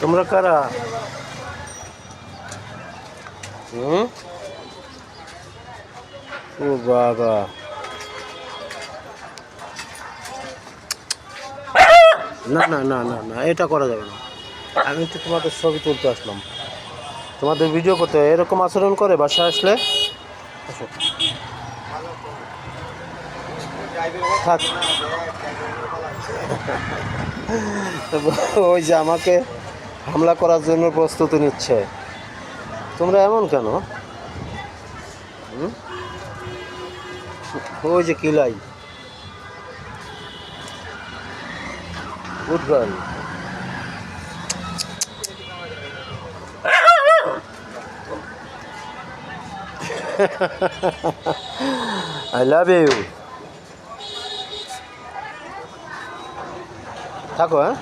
তোমরা কারা? হুম? ও বাবা, না না না না না, এটা করা যাবে না। আমি তো তোমাদের ছবি তুলতে আসলাম, তোমাদের ভিডিও করতে। এরকম আচরণ করে বাসায় আসলে? আসো, থাক। ওই যে আমাকে হামলা করার জন্য প্রস্তুতি নিচ্ছে। তোমরা এমন কেন? হুম? ওই যে কিলাই, good girl. I love you. থাকো, হ্যাঁ।